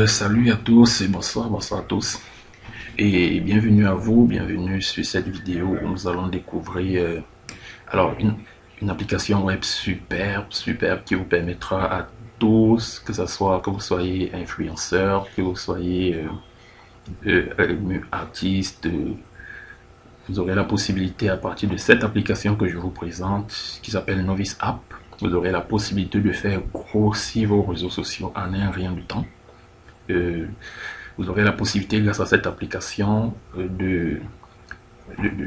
Salut à tous et bonsoir à tous. Et bienvenue à vous, bienvenue sur cette vidéo où nous allons découvrir une application web superbe qui vous permettra à tous, que ce soit que vous soyez influenceur, que vous soyez artiste, vous aurez la possibilité à partir de cette application que je vous présente, qui s'appelle Novice App, vous aurez la possibilité de faire grossir vos réseaux sociaux en un rien de temps. Euh, Vous aurez la possibilité, grâce à cette application, de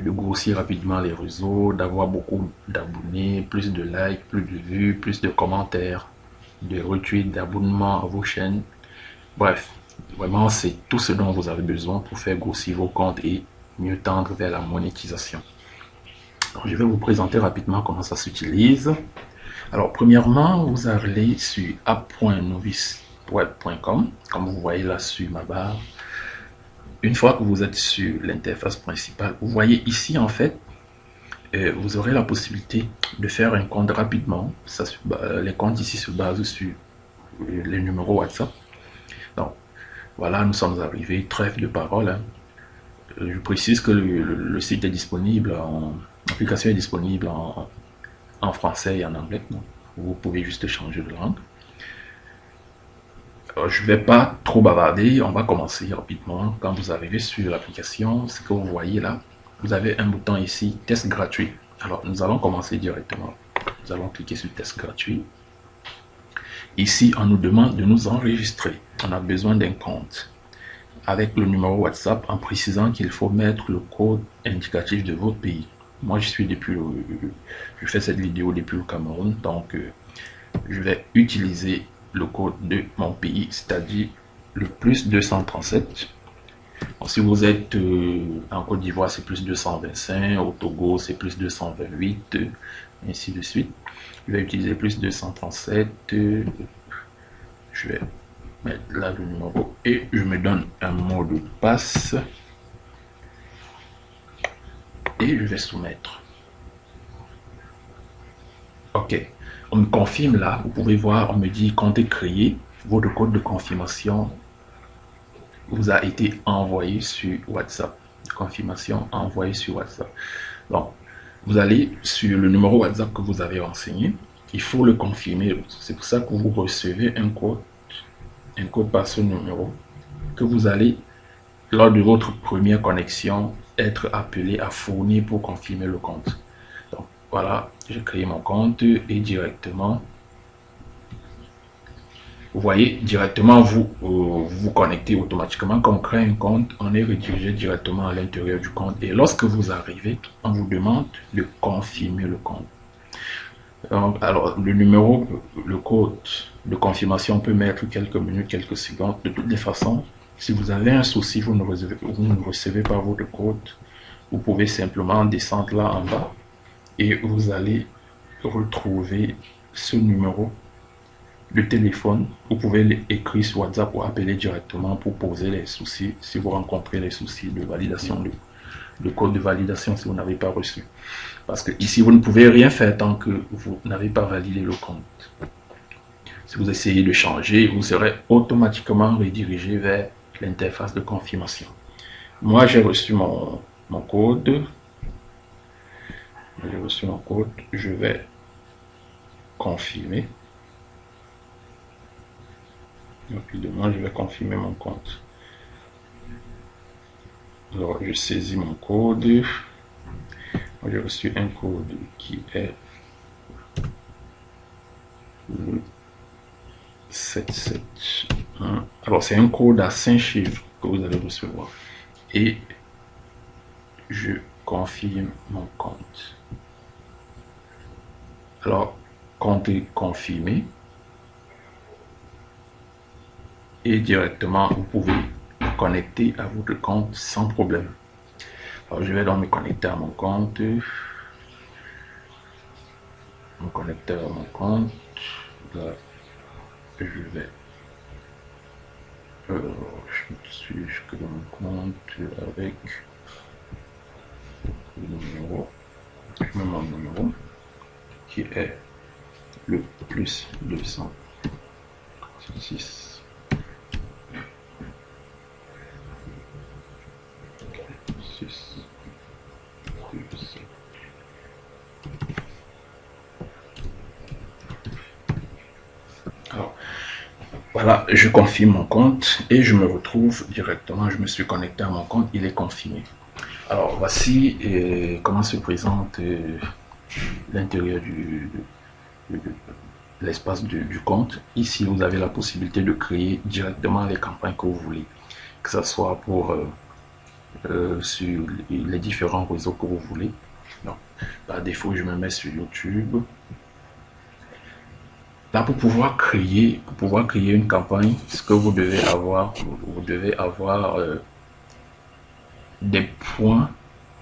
grossir rapidement les réseaux, d'avoir beaucoup d'abonnés, plus de likes, plus de vues, plus de commentaires, de retweets, d'abonnements à vos chaînes. Bref, vraiment, c'est tout ce dont vous avez besoin pour faire grossir vos comptes et mieux tendre vers la monétisation. Donc, je vais vous présenter rapidement comment ça s'utilise. Alors, premièrement, vous allez sur app.noviceweb.com, comme vous voyez là sur ma barre. Une fois que vous êtes sur l'interface principale, vous voyez ici en fait, vous aurez la possibilité de faire un compte rapidement. Les comptes ici se basent sur les numéros WhatsApp. Donc voilà, nous sommes arrivés, trêve de parole, hein. Je précise que le site est disponible, l'application est disponible en français et en anglais. Donc, vous pouvez juste changer de langue. Alors, je ne vais pas trop bavarder, on va commencer rapidement. Quand vous arrivez sur l'application, ce que vous voyez là, vous avez un bouton ici, test gratuit. Alors, nous allons commencer directement. Nous allons cliquer sur test gratuit. Ici, on nous demande de nous enregistrer. On a besoin d'un compte avec le numéro WhatsApp en précisant qu'il faut mettre le code indicatif de votre pays. Moi, je fais cette vidéo depuis le Cameroun, donc je vais utiliser le code de mon pays, c'est-à-dire le plus 237. Bon, si vous êtes en Côte d'Ivoire, c'est plus 225, au Togo, c'est plus 228, ainsi de suite. Je vais utiliser plus 237, je vais mettre là le numéro et je me donne un mot de passe et je vais soumettre. Ok, on me confirme là, vous pouvez voir, on me dit compte est créé, votre code de confirmation vous a été envoyé sur WhatsApp. Confirmation envoyée sur WhatsApp. Donc, vous allez sur le numéro WhatsApp que vous avez renseigné. Il faut le confirmer. C'est pour ça que vous recevez un code par ce numéro que vous allez, lors de votre première connexion, être appelé à fournir pour confirmer le compte. Donc, voilà, j'ai créé mon compte et directement, vous voyez, directement, vous connectez automatiquement. Quand on crée un compte, on est redirigé directement à l'intérieur du compte. Et lorsque vous arrivez, on vous demande de confirmer le compte. Donc, alors, le numéro, le code de confirmation peut mettre quelques minutes, quelques secondes. De toutes les façons, si vous avez un souci, vous ne recevez pas votre code, vous pouvez simplement descendre là en bas et vous allez retrouver ce numéro de téléphone. Vous pouvez l'écrire sur WhatsApp ou appeler directement pour poser les soucis si vous rencontrez les soucis de validation, de code de validation si vous n'avez pas reçu. Parce que ici, vous ne pouvez rien faire tant que vous n'avez pas validé le compte. Si vous essayez de changer, vous serez automatiquement redirigé vers l'interface de confirmation. Moi, j'ai reçu mon code. J'ai reçu mon code. Je vais confirmer. Rapidement, je vais confirmer mon compte. Alors, je saisis mon code. J'ai reçu un code qui est le 771. Alors, c'est un code à 5 chiffres que vous allez recevoir. Et je confirme mon compte. Alors, compte est confirmé. Et directement, vous pouvez vous connecter à votre compte sans problème. Alors, je vais donc me connecter à mon compte. Me connecter à mon compte. Là, je vais. Je crée mon compte avec le numéro. Je mets mon numéro qui est le plus 206 Alors, voilà, je confirme mon compte et je me retrouve directement, je me suis connecté à mon compte, il est confirmé. Alors, voici comment se présente l'intérieur de l'espace du compte. Ici, vous avez la possibilité de créer directement les campagnes que vous voulez, que ce soit pour sur les différents réseaux que vous voulez. Donc, par défaut, je me mets sur YouTube. Là, pour pouvoir créer une campagne, ce que vous devez avoir, des points,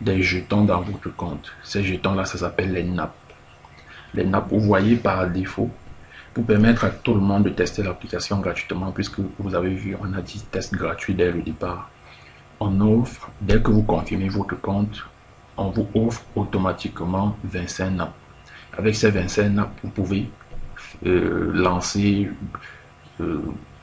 des jetons dans votre compte. Ces jetons-là, ça s'appelle les nappes. Les nappes, vous voyez par défaut, pour permettre à tout le monde de tester l'application gratuitement, puisque vous avez vu, on a dit test gratuit dès le départ. On offre, dès que vous confirmez votre compte, on vous offre automatiquement 25 nappes. Avec ces 25 nappes, vous pouvez lancer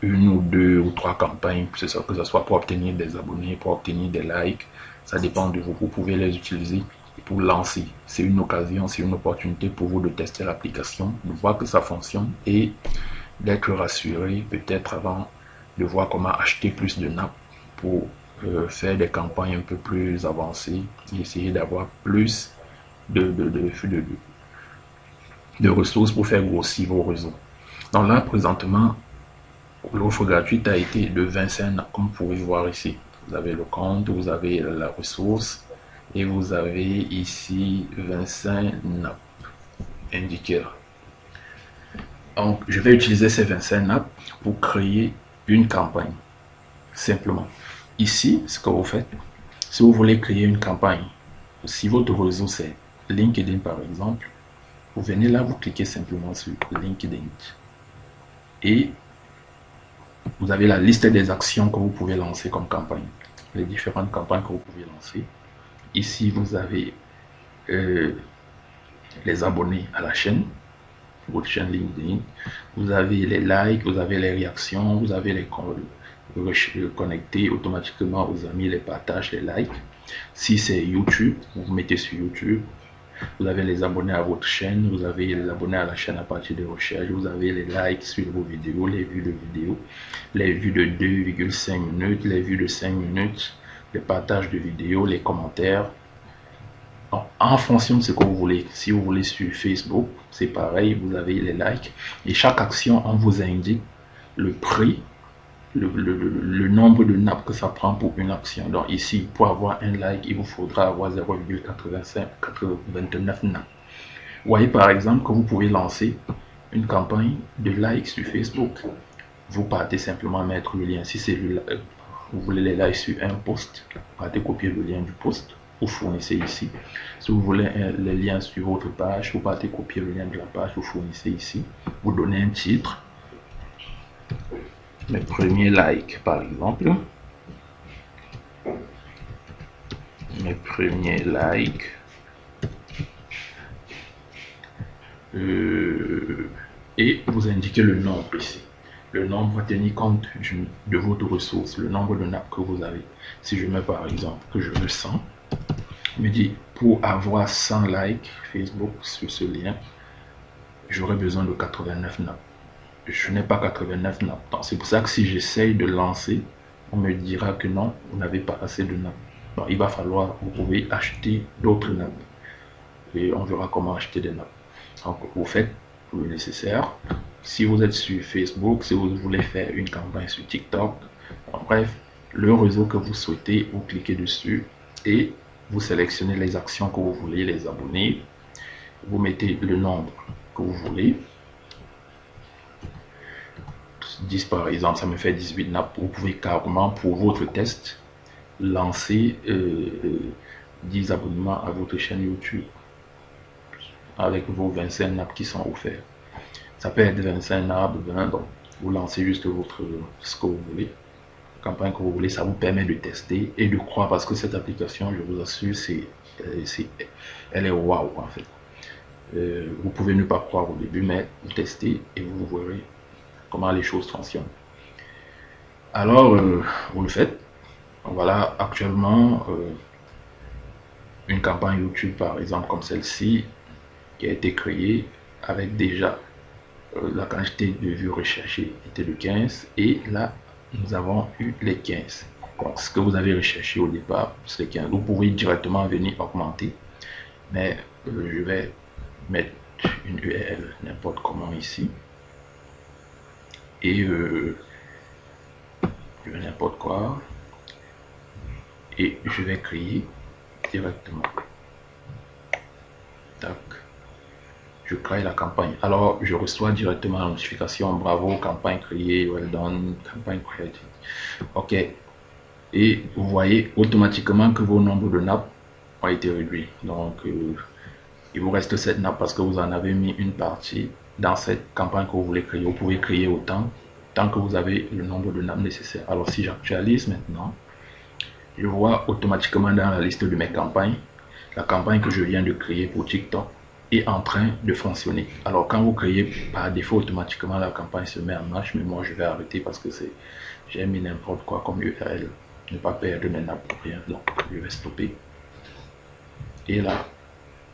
une ou deux ou trois campagnes, que ce soit pour obtenir des abonnés, pour obtenir des likes, ça dépend de vous. Vous pouvez les utiliser pour lancer. C'est une occasion, c'est une opportunité pour vous de tester l'application, de voir que ça fonctionne et d'être rassuré peut-être avant de voir comment acheter plus de nappes pour faire des campagnes un peu plus avancées et essayer d'avoir plus de ressources pour faire grossir vos réseaux. Donc là, présentement, l'offre gratuite a été de 25 nappes, comme vous pouvez voir ici. Vous avez le compte, vous avez la ressource et vous avez ici 25 nappes indiquées là. Donc, je vais utiliser ces 25 nappes pour créer une campagne. Simplement. Ici, ce que vous faites, si vous voulez créer une campagne, si votre réseau c'est LinkedIn par exemple, vous venez là, vous cliquez simplement sur LinkedIn. Et vous avez la liste des actions que vous pouvez lancer comme campagne. Les différentes campagnes que vous pouvez lancer. Ici, vous avez les abonnés à la chaîne, votre chaîne LinkedIn. Vous avez les likes, vous avez les réactions, vous avez les connecter automatiquement aux amis, les partages, les likes. Si c'est YouTube, vous vous mettez sur YouTube. Vous avez les abonnés à votre chaîne, vous avez les abonnés à la chaîne à partir des recherches, vous avez les likes sur vos vidéos, les vues de vidéos, les vues de 2,5 minutes, les vues de 5 minutes, les partages de vidéos, les commentaires. Donc, en fonction de ce que vous voulez, si vous voulez sur Facebook, c'est pareil, vous avez les likes et chaque action, on vous indique le prix, le nombre de nappes que ça prend pour une action. Donc ici, pour avoir un like, il vous faudra avoir 0,89 nappes. Vous voyez par exemple que vous pouvez lancer une campagne de likes sur Facebook. Vous partez simplement mettre le lien. Si c'est vous voulez les likes sur un post, partez copier le lien du post. Vous fournissez ici. Si vous voulez les liens sur votre page, vous partez copier le lien de la page, vous fournissez ici. Vous donnez un titre. Mes premiers likes par exemple. Mes premiers likes. Et vous indiquez le nombre ici. Le nombre va tenir compte de votre ressource, le nombre de nappes que vous avez. Si je mets par exemple que je veux 100, il me dit pour avoir 100 likes Facebook sur ce lien, j'aurai besoin de 89 nappes. Je n'ai pas 89 nappes. C'est pour ça que si j'essaye de lancer, on me dira que non, vous n'avez pas assez de nappes. Donc il va falloir, vous pouvez acheter d'autres nappes. Et on verra comment acheter des nappes. Donc vous faites tout le nécessaire. Si vous êtes sur Facebook, si vous voulez faire une campagne sur TikTok, bref, le réseau que vous souhaitez, vous cliquez dessus et vous sélectionnez les actions que vous voulez, les abonnés. Vous mettez le nombre que vous voulez. 10 par exemple, ça me fait 18 nappes. Vous pouvez carrément pour votre test lancer 10 abonnements à votre chaîne YouTube avec vos 25 nappes qui sont offerts. Ça peut être 25 nappes, 20, donc vous lancez juste ce que vous voulez, la campagne que vous voulez, ça vous permet de tester et de croire parce que cette application, je vous assure, elle est waouh en fait. Vous pouvez ne pas croire au début, mais vous testez et vous verrez comment les choses fonctionnent. Alors, vous le faites. Voilà, actuellement, une campagne YouTube par exemple comme celle-ci qui a été créée avec déjà la quantité de vues recherchées était de 15 et là nous avons eu les 15. Donc ce que vous avez recherché au départ c'est 15. Vous pouvez directement venir augmenter, mais je vais mettre une URL n'importe comment ici et n'importe quoi et je vais créer directement. Tac. Je crée la campagne. Alors, je reçois directement la notification. Bravo, campagne créée, well done, campagne créée. OK. Et vous voyez automatiquement que vos nombres de nappes ont été réduits. Donc, il vous reste cette nappe parce que vous en avez mis une partie dans cette campagne que vous voulez créer. Vous pouvez créer autant, tant que vous avez le nombre de nappes nécessaires. Alors, si j'actualise maintenant, je vois automatiquement dans la liste de mes campagnes, la campagne que je viens de créer pour TikTok est en train de fonctionner. Alors quand vous créez par défaut automatiquement la campagne se met en marche, mais moi je vais arrêter parce que j'ai mis n'importe quoi comme URL, ne pas perdre mes nappes pour rien, donc je vais stopper. Et là,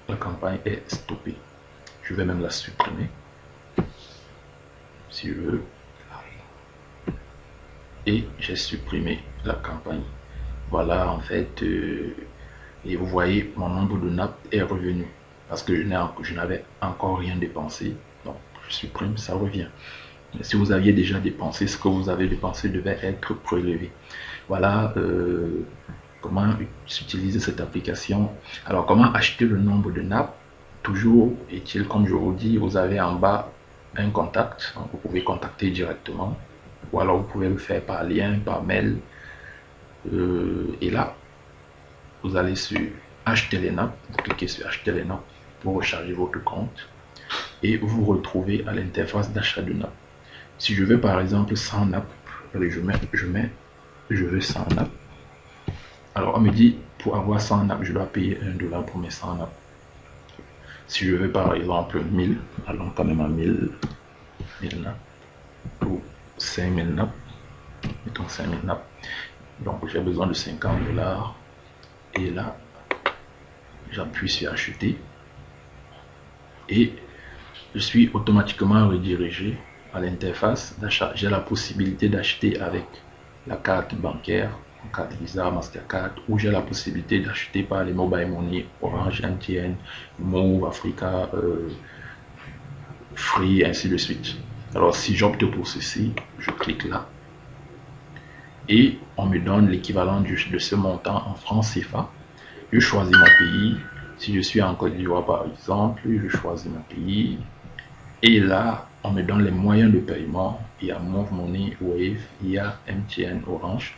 la campagne est stoppée. Je vais même la supprimer si je veux. Et j'ai supprimé la campagne. Voilà en fait, et vous voyez mon nombre de nappes est revenu parce que je n'avais encore rien dépensé. Donc je supprime, ça revient. Mais si vous aviez déjà dépensé, ce que vous avez dépensé devait être prélevé. Voilà comment utiliser cette application. Alors comment acheter le nombre de nappes? Toujours est-il, comme je vous dis, vous avez en bas un contact. Donc, vous pouvez contacter directement. Ou alors vous pouvez le faire par lien, par mail. Et là, vous allez sur acheter les nappes, vous cliquez sur acheter les nappes pour recharger votre compte et vous retrouvez à l'interface d'achat de nappes. Si je veux par exemple 100 nappes, je veux 100 nappes. Alors on me dit pour avoir 100 nappes, je dois payer $1 pour mes 100 nappes. Si je veux par exemple 1000, allons quand même à 1000 nappes ou 5000 nappes, mettons 5000 nappes. Donc j'ai besoin de $50 et là j'appuie sur acheter et je suis automatiquement redirigé à l'interface d'achat. J'ai la possibilité d'acheter avec la carte bancaire, carte Visa, Mastercard, ou j'ai la possibilité d'acheter par les mobile money, Orange, MTN, Move, Africa, Free, ainsi de suite. Alors si j'opte pour ceci, je clique là et on me donne l'équivalent de ce montant en francs CFA. Je choisis mon pays. Si je suis en Côte d'Ivoire par exemple, je choisis mon pays. Et là, on me donne les moyens de paiement. Il y a Move Money, Wave, il y a MTN, Orange.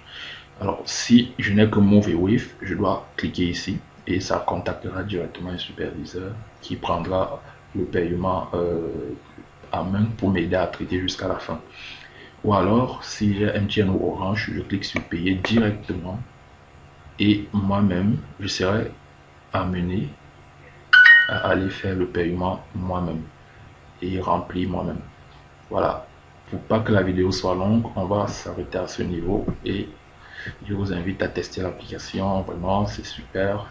Alors, si je n'ai que Move et Wave, je dois cliquer ici et ça contactera directement un superviseur qui prendra le paiement à main pour m'aider à traiter jusqu'à la fin. Ou alors, si j'ai MTN ou Orange, je clique sur payer directement et moi-même, je serai amené à aller faire le paiement moi-même et remplir moi-même. Voilà, pour pas que la vidéo soit longue, on va s'arrêter à ce niveau et je vous invite à tester l'application. Vraiment, c'est super.